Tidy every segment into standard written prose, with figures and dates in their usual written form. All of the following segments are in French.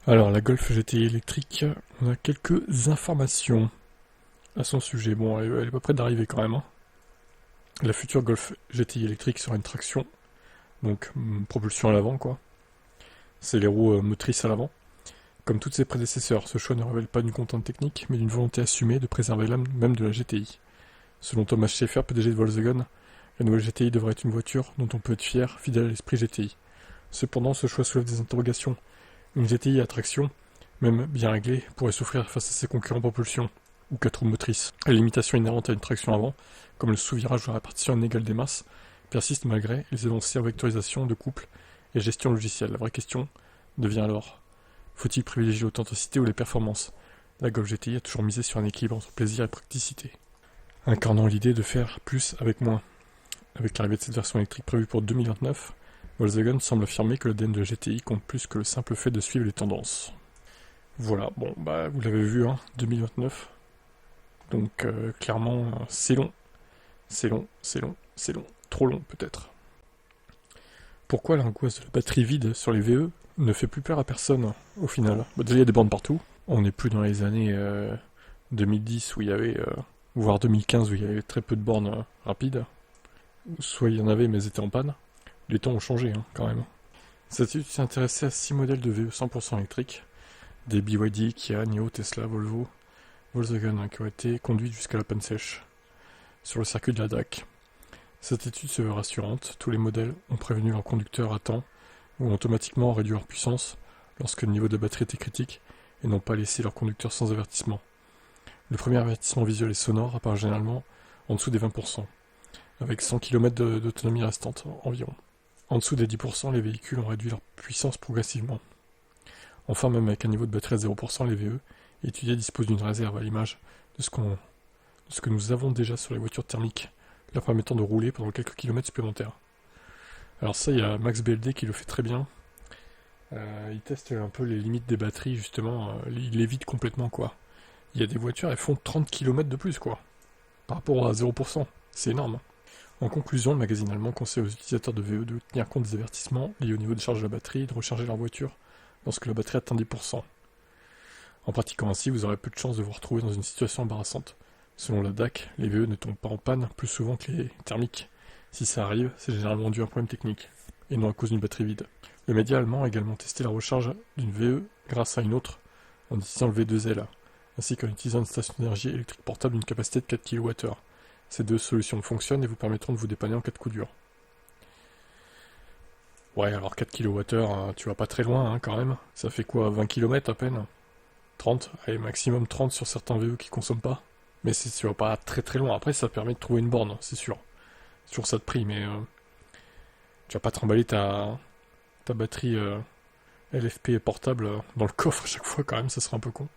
Alors, la Golf GTI électrique, on a quelques informations à son sujet. Bon, elle est pas près d'arriver quand même, hein. La future Golf GTI électrique sera une traction, donc propulsion à l'avant, quoi. C'est les roues motrices à l'avant. Comme toutes ses prédécesseurs, ce choix ne révèle pas d'une contrainte technique, mais d'une volonté assumée de préserver l'âme même de la GTI. Selon Thomas Schaeffer, PDG de Volkswagen, la nouvelle GTI devrait être une voiture dont on peut être fier, fidèle à l'esprit GTI. Cependant, ce choix soulève des interrogations. Une GTI à traction, même bien réglée, pourrait souffrir face à ses concurrents propulsion, ou 4 roues motrices. La limitation inhérente à une traction avant, comme le sous-virage ou la répartition inégale des masses, persiste malgré les avancées en vectorisation de couple et gestion logicielle. La vraie question devient alors, faut-il privilégier l'authenticité ou les performances? La Golf GTI a toujours misé sur un équilibre entre plaisir et praticité, incarnant l'idée de faire plus avec moins. Avec l'arrivée de cette version électrique prévue pour 2029, Volkswagen semble affirmer que l'ADN de la GTI compte plus que le simple fait de suivre les tendances. Voilà, bon, bah vous l'avez vu, hein, 2029. Donc clairement, c'est long. C'est long, c'est long, c'est long. Trop long peut-être. Pourquoi l'angoisse de la batterie vide sur les VE ne fait plus peur à personne au final? Bah, déjà il y a des bornes partout. On n'est plus dans les années 2010 où il y avait, voire 2015 où il y avait très peu de bornes rapides. Soit il y en avait mais elles étaient en panne. Les temps ont changé hein, quand même. Cette étude s'est intéressée à 6 modèles de VE 100% électriques, des BYD, Kia, NIO, Tesla, Volvo, Volkswagen qui ont été conduites jusqu'à la panne sèche sur le circuit de la DAC. Cette étude se veut rassurante, tous les modèles ont prévenu leurs conducteurs à temps ou ont automatiquement réduit leur puissance lorsque le niveau de batterie était critique et n'ont pas laissé leurs conducteurs sans avertissement. Le premier avertissement visuel et sonore apparaît généralement en dessous des 20%, avec 100 km d'autonomie restante environ. En dessous des 10%, les véhicules ont réduit leur puissance progressivement. Enfin, même avec un niveau de batterie à 0%, les VE étudiés disposent d'une réserve à l'image de ce que nous avons déjà sur les voitures thermiques, leur permettant de rouler pendant quelques kilomètres supplémentaires. Alors ça, il y a Max BLD qui le fait très bien. Il teste un peu les limites des batteries, justement. Il évite complètement, quoi. Il y a des voitures, elles font 30 km de plus, quoi. Par rapport à 0%. C'est énorme. En conclusion, le magazine allemand conseille aux utilisateurs de VE de tenir compte des avertissements liés au niveau de charge de la batterie et de recharger leur voiture lorsque la batterie atteint 10%. En pratiquant ainsi, vous aurez peu de chances de vous retrouver dans une situation embarrassante. Selon la DAC, les VE ne tombent pas en panne plus souvent que les thermiques. Si ça arrive, c'est généralement dû à un problème technique, et non à cause d'une batterie vide. Le média allemand a également testé la recharge d'une VE grâce à une autre, en utilisant le V2L, ainsi qu'en utilisant une station d'énergie électrique portable d'une capacité de 4 kWh. Ces deux solutions fonctionnent et vous permettront de vous dépanner en cas de coup dur. Ouais, alors 4 kWh, tu vas pas très loin hein, quand même. Ça fait quoi, 20 km à peine? 30, allez, maximum 30 sur certains VE qui consomment pas. Mais tu vas pas très très loin. Après, ça permet de trouver une borne, c'est sûr. C'est toujours ça de prix, mais tu vas pas trimballer ta batterie LFP portable dans le coffre à chaque fois quand même, ça serait un peu con.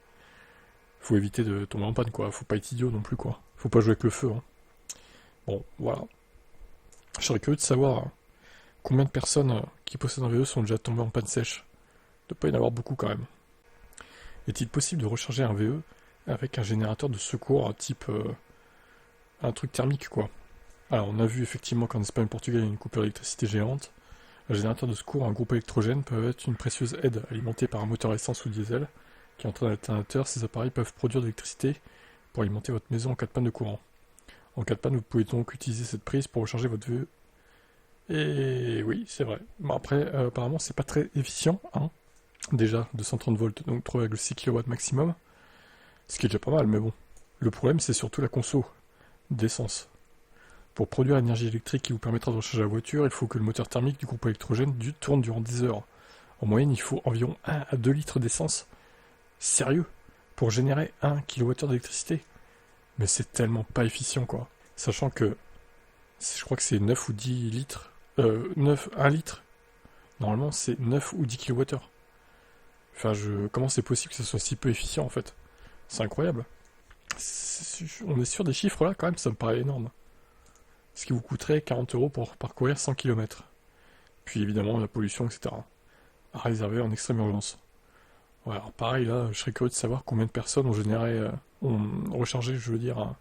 Faut éviter de tomber en panne, quoi. Faut pas être idiot non plus, quoi. Faut pas jouer avec le feu, hein. Bon, voilà. Je serais curieux de savoir combien de personnes qui possèdent un VE sont déjà tombées en panne sèche. Il doit pas y en avoir beaucoup quand même. Est-il possible de recharger un VE avec un générateur de secours type un truc thermique quoi? Alors on a vu effectivement qu'en Espagne et Portugal il y a une coupure d'électricité géante. Un générateur de secours, un groupe électrogène peut être une précieuse aide alimentée par un moteur essence ou diesel qui entraîne un alternateur. Ces appareils peuvent produire de l'électricité pour alimenter votre maison en cas de panne de courant. En cas de panne, vous pouvez donc utiliser cette prise pour recharger votre VE. Et oui, c'est vrai. Bon après, apparemment c'est pas très efficient, hein. Déjà 230 volts, donc 3,6 kW maximum. Ce qui est déjà pas mal, mais bon. Le problème, c'est surtout la conso d'essence. Pour produire l'énergie électrique qui vous permettra de recharger la voiture, il faut que le moteur thermique du groupe électrogène tourne durant 10 heures. En moyenne, il faut environ 1 à 2 litres d'essence. Sérieux? Pour générer 1 kWh d'électricité? Mais c'est tellement pas efficient, quoi. Sachant que, je crois que c'est 9 ou 10 litres. 1 litre. Normalement, c'est 9 ou 10 kWh. Enfin, comment c'est possible que ça soit si peu efficient, en fait? C'est incroyable. On est sur des chiffres là, quand même, ça me paraît énorme. Ce qui vous coûterait 40 € pour parcourir 100 km. Puis évidemment, la pollution, etc. À réserver en extrême urgence. Ouais, alors pareil, là, je serais curieux de savoir combien de personnes ont rechargé, je veux dire,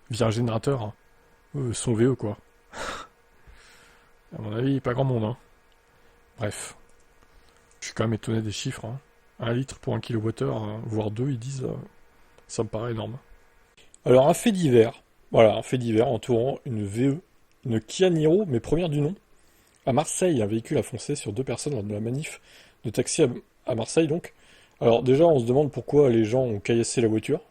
via un générateur, son VE, quoi. À mon avis, pas grand monde, hein. Bref. Je suis quand même étonné des chiffres, hein. 1 litre pour 1 kWh, voire 2, ils disent, ça me paraît énorme. Alors un fait divers, voilà, un fait divers entourant une VE, une Kia Niro, mais première du nom. À Marseille, un véhicule a foncé sur 2 personnes lors de la manif de taxi à Marseille donc. Alors déjà, on se demande pourquoi les gens ont caillassé la voiture.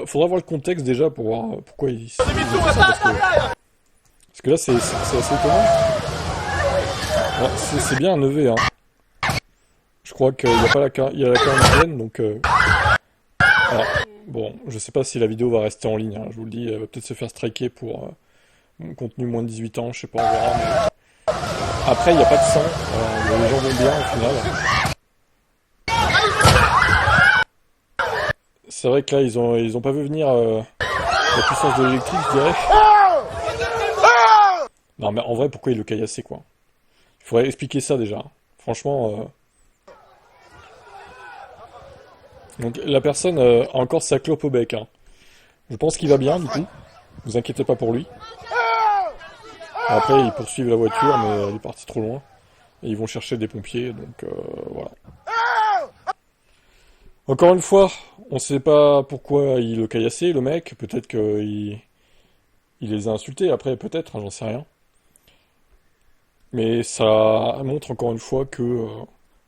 Faudra voir le contexte déjà pour voir pourquoi ils ont fait ça, parce que là c'est assez étonnant. C'est bien un EV, hein. Je crois qu'il n'y a pas il y a la quarantaine, donc... Alors, bon, je sais pas si la vidéo va rester en ligne, hein, je vous le dis, elle va peut-être se faire striker pour contenu moins de 18 ans, je sais pas, on verra, mais... Après, il n'y a pas de sang, les gens vont bien au final. C'est vrai que là, ils ont pas vu venir la puissance de l'électrique, je dirais. Non, mais en vrai, pourquoi il le caillassait, quoi? Il faudrait expliquer ça, déjà. Franchement... Donc, la personne a encore sa clope au bec, hein. Je pense qu'il va bien, du coup. Vous inquiétez pas pour lui. Après, ils poursuivent la voiture, mais elle est partie trop loin. Et ils vont chercher des pompiers, donc voilà. Encore une fois, on sait pas pourquoi il le caillassait, le mec. Peut-être qu'il les a insultés, après, peut-être, hein, j'en sais rien. Mais ça montre encore une fois que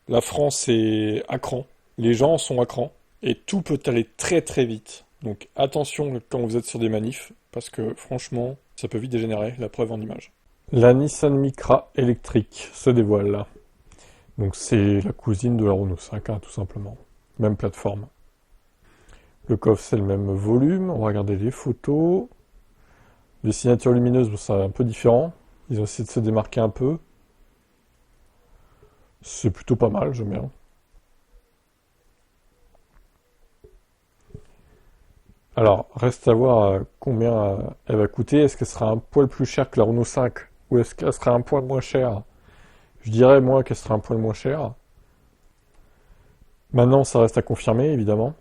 la France est à cran. Les gens sont à cran. Et tout peut aller très très vite. Donc attention quand vous êtes sur des manifs, parce que franchement, ça peut vite dégénérer, la preuve en image. La Nissan Micra électrique se dévoile là. Donc c'est la cousine de la Renault 5, hein, tout simplement. Même plateforme. Le coffre c'est le même volume, on va regarder les photos. Les signatures lumineuses, bon, c'est un peu différent. Ils ont essayé de se démarquer un peu. C'est plutôt pas mal, j'aime bien. Alors, reste à voir combien elle va coûter. Est-ce qu'elle sera un poil plus chère que la Renault 5 ou est-ce qu'elle sera un poil moins chère? Je dirais, moi, qu'elle sera un poil moins chère. Maintenant, ça reste à confirmer, évidemment.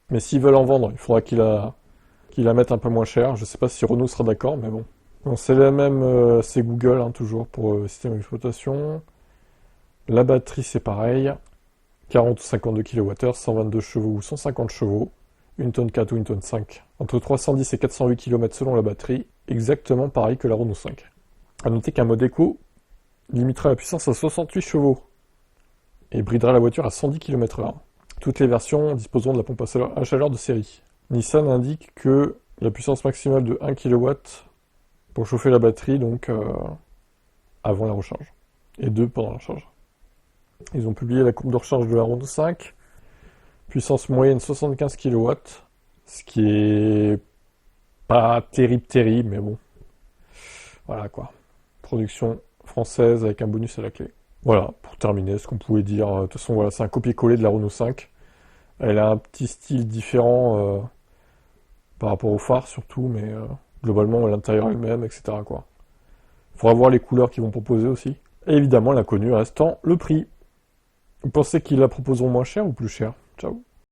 Mais s'ils veulent en vendre, il faudra qu'ils la mettent un peu moins chère. Je ne sais pas si Renault sera d'accord, mais bon. Bon, c'est la même, c'est Google, hein, toujours, pour le système d'exploitation. La batterie, c'est pareil. 40 ou 52 kWh, 122 chevaux ou 150 chevaux. 1 tonne 4 ou 1 tonne 5. Entre 310 et 408 km selon la batterie, exactement pareil que la Renault 5. A noter qu'un mode éco limitera la puissance à 68 chevaux et bridera la voiture à 110 km/h. Toutes les versions disposeront de la pompe à chaleur de série. Nissan indique que la puissance maximale de 1 kW pour chauffer la batterie, donc avant la recharge, et 2 pendant la recharge. Ils ont publié la courbe de recharge de la Renault 5. Puissance moyenne 75 kW, ce qui est pas terrible, mais bon. Voilà quoi. Production française avec un bonus à la clé. Voilà, pour terminer, ce qu'on pouvait dire. De toute façon, voilà, c'est un copier-coller de la Renault 5. Elle a un petit style différent par rapport au phare surtout, mais globalement, l'intérieur est le même, etc. quoi. Faudra voir les couleurs qu'ils vont proposer aussi. Et évidemment, l'inconnu restant le prix. Vous pensez qu'ils la proposeront moins cher ou plus cher? Ciao.